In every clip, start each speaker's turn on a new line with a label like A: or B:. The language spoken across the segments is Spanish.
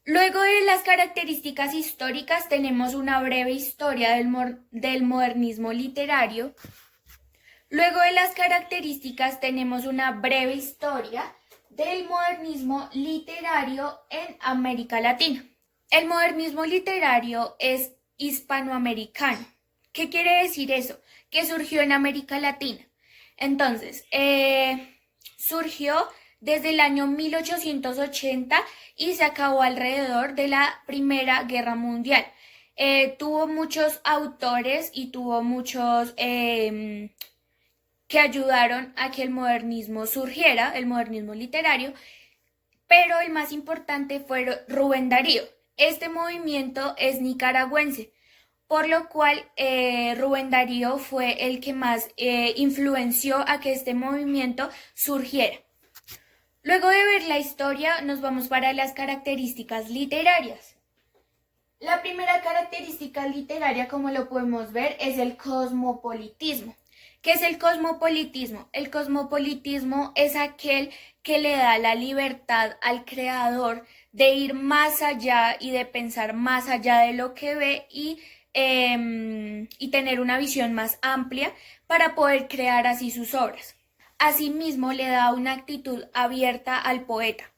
A: Luego de las características históricas tenemos una breve historia del modernismo literario. Luego de las características tenemos una breve historia del modernismo literario en América Latina. El modernismo literario es hispanoamericano. ¿Qué quiere decir eso? Que surgió en América Latina. Entonces, surgió desde el año 1880 y se acabó alrededor de la Primera Guerra Mundial. Tuvo muchos autores y tuvo muchos que ayudaron a que el modernismo surgiera, el modernismo literario, pero el más importante fue Rubén Darío. Este movimiento es nicaragüense, por lo cual Rubén Darío fue el que más influenció a que este movimiento surgiera. Luego de ver la historia, nos vamos para las características literarias. La primera característica literaria, como lo podemos ver, es el cosmopolitismo. ¿Qué es el cosmopolitismo? El cosmopolitismo es aquel que le da la libertad al creador de ir más allá y de pensar más allá de lo que ve y tener una visión más amplia para poder crear así sus obras. Asimismo, le da una actitud abierta al poeta.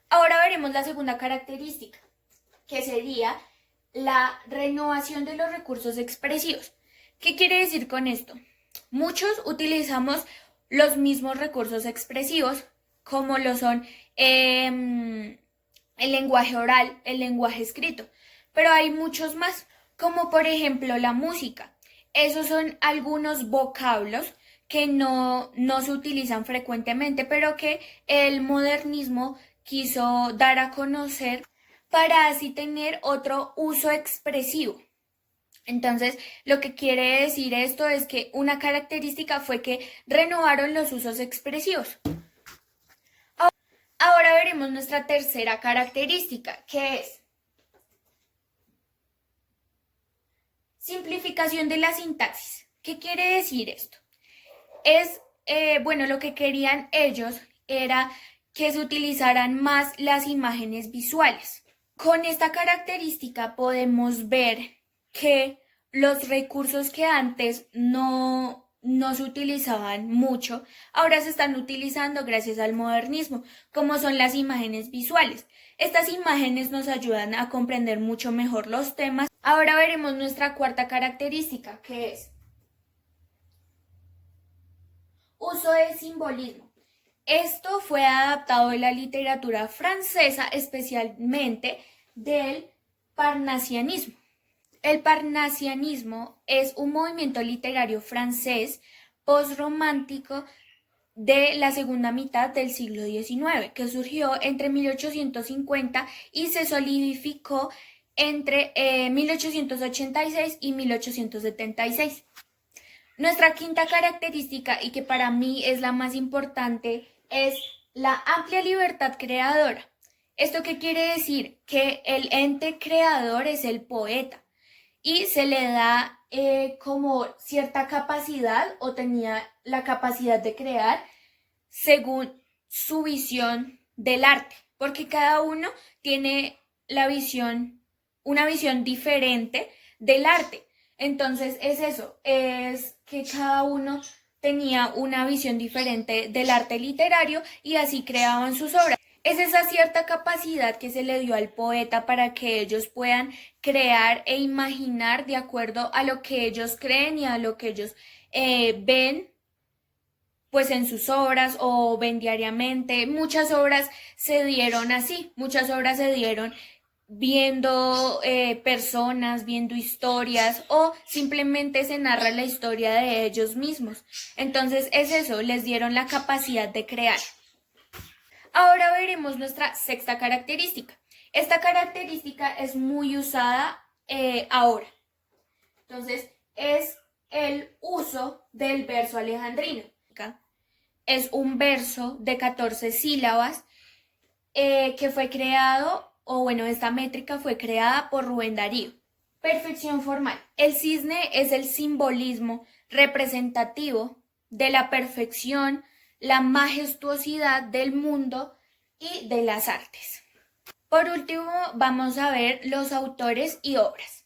A: Ahora veremos la segunda característica, que sería la renovación de los recursos expresivos. ¿Qué quiere decir con esto? Muchos utilizamos los mismos recursos expresivos, como lo son el lenguaje oral, el lenguaje escrito, pero hay muchos más, como por ejemplo la música. Esos son algunos vocablos que no se utilizan frecuentemente, pero que el modernismo quiso dar a conocer para así tener otro uso expresivo. Entonces, lo que quiere decir esto es que una característica fue que renovaron los usos expresivos. Ahora veremos nuestra tercera característica, que es simplificación de la sintaxis. ¿Qué quiere decir esto? Lo que querían ellos era que se utilizaran más las imágenes visuales. Con esta característica podemos ver que los recursos que antes no se utilizaban mucho, ahora se están utilizando gracias al modernismo, como son las imágenes visuales. Estas imágenes nos ayudan a comprender mucho mejor los temas. Ahora veremos nuestra cuarta característica, que es uso del simbolismo. Esto fue adaptado de la literatura francesa, especialmente del parnasianismo. El parnasianismo es un movimiento literario francés postromántico de la segunda mitad del siglo XIX, que surgió entre 1850 y se solidificó entre 1886 y 1876. Nuestra quinta característica, y que para mí es la más importante, es la amplia libertad creadora. ¿Esto qué quiere decir? Que el ente creador es el poeta y se le da como cierta capacidad o tenía la capacidad de crear según su visión del arte, porque cada uno tiene una visión diferente del arte. Entonces es eso, es que cada uno tenía una visión diferente del arte literario y así creaban sus obras. Es esa cierta capacidad que se le dio al poeta para que ellos puedan crear e imaginar de acuerdo a lo que ellos creen y a lo que ellos ven pues en sus obras o ven diariamente. Muchas obras se dieron así, muchas obras se dieron viendo personas, viendo historias o simplemente se narra la historia de ellos mismos. Entonces es eso, les dieron la capacidad de crear. Ahora veremos nuestra sexta característica. Esta característica es muy usada ahora. Entonces es el uso del verso alejandrino. Es un verso de 14 sílabas que fue creado, esta métrica fue creada por Rubén Darío. Perfección formal. El cisne es el simbolismo representativo de la perfección, la majestuosidad del mundo y de las artes. Por último, vamos a ver los autores y obras.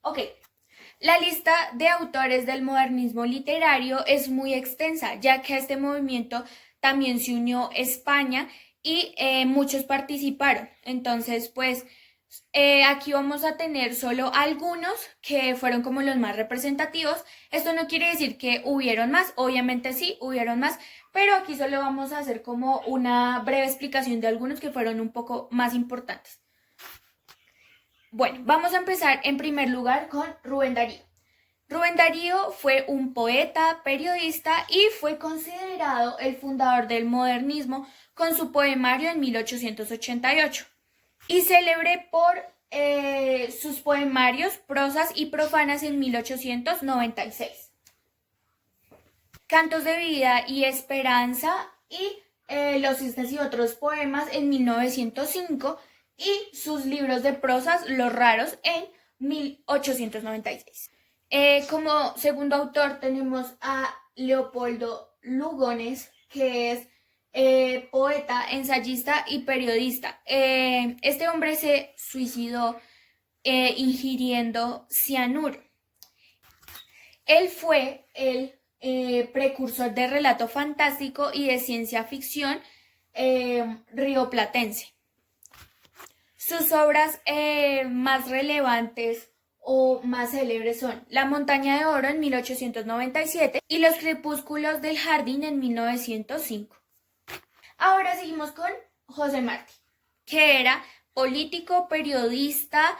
A: Ok, la lista de autores del modernismo literario es muy extensa, ya que a este movimiento también se unió España y muchos participaron. Entonces, pues aquí vamos a tener solo algunos que fueron como los más representativos. Esto no quiere decir que hubieron más, obviamente sí, hubieron más, pero aquí solo vamos a hacer como una breve explicación de algunos que fueron un poco más importantes. Bueno, vamos a empezar en primer lugar con Rubén Darío. Rubén Darío fue un poeta, periodista y fue considerado el fundador del modernismo con su poemario en 1888 y célebre por sus poemarios, prosas y profanas en 1896. Cantos de vida y esperanza y Los cisnes y otros poemas en 1905 y sus libros de prosas Los raros en 1896. Como segundo autor tenemos a Leopoldo Lugones, que es poeta, ensayista y periodista. Este hombre se suicidó ingiriendo cianuro. Él fue el precursor de relato fantástico y de ciencia ficción rioplatense. Sus obras más relevantes o más célebres son La montaña de oro en 1897 y Los crepúsculos del jardín en 1905. Ahora seguimos con José Martí, que era político, periodista,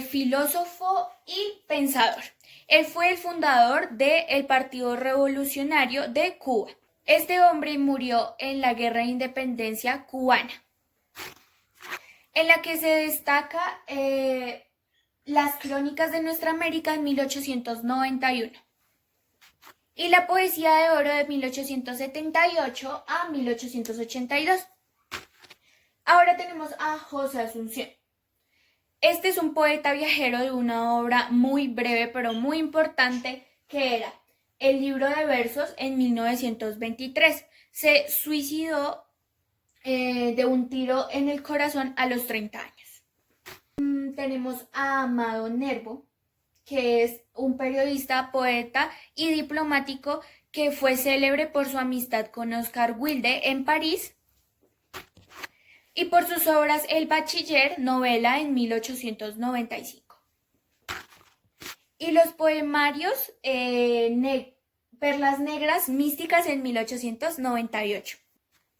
A: filósofo y pensador. Él fue el fundador del Partido Revolucionario de Cuba. Este hombre murió en la Guerra de Independencia cubana, en la que se destaca Las crónicas de Nuestra América en 1891 y La poesía de oro de 1878 a 1882. Ahora tenemos a José Asunción. Este es un poeta viajero de una obra muy breve pero muy importante que era El libro de versos en 1923. Se suicidó de un tiro en el corazón a los 30 años. Tenemos a Amado Nervo, que es un periodista, poeta y diplomático que fue célebre por su amistad con Oscar Wilde en París y por sus obras El Bachiller, novela en 1895. Y los poemarios Perlas Negras Místicas en 1898.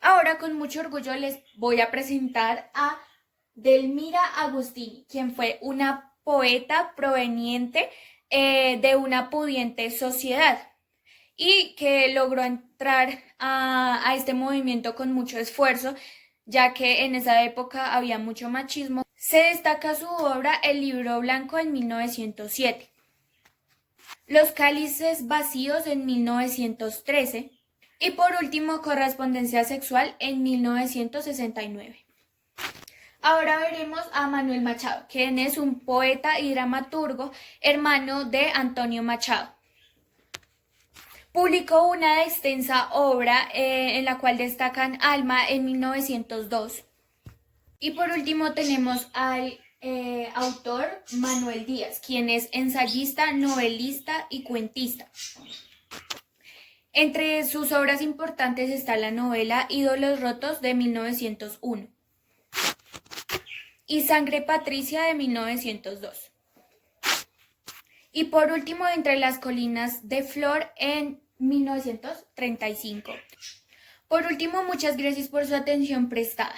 A: Ahora con mucho orgullo les voy a presentar a Delmira Agustini, quien fue una poeta proveniente de una pudiente sociedad y que logró entrar a este movimiento con mucho esfuerzo, ya que en esa época había mucho machismo. Se destaca su obra El libro blanco en 1907, Los cálices vacíos en 1913 y por último Correspondencia sexual en 1969. Ahora veremos a Manuel Machado, quien es un poeta y dramaturgo, hermano de Antonio Machado. Publicó una extensa obra en la cual destacan Alma en 1902. Y por último tenemos al autor Manuel Díaz, quien es ensayista, novelista y cuentista. Entre sus obras importantes está la novela Ídolos rotos de 1901. Y Sangre Patricia de 1902. Y por último, Entre las colinas de Flor en 1935. Por último, muchas gracias por su atención prestada.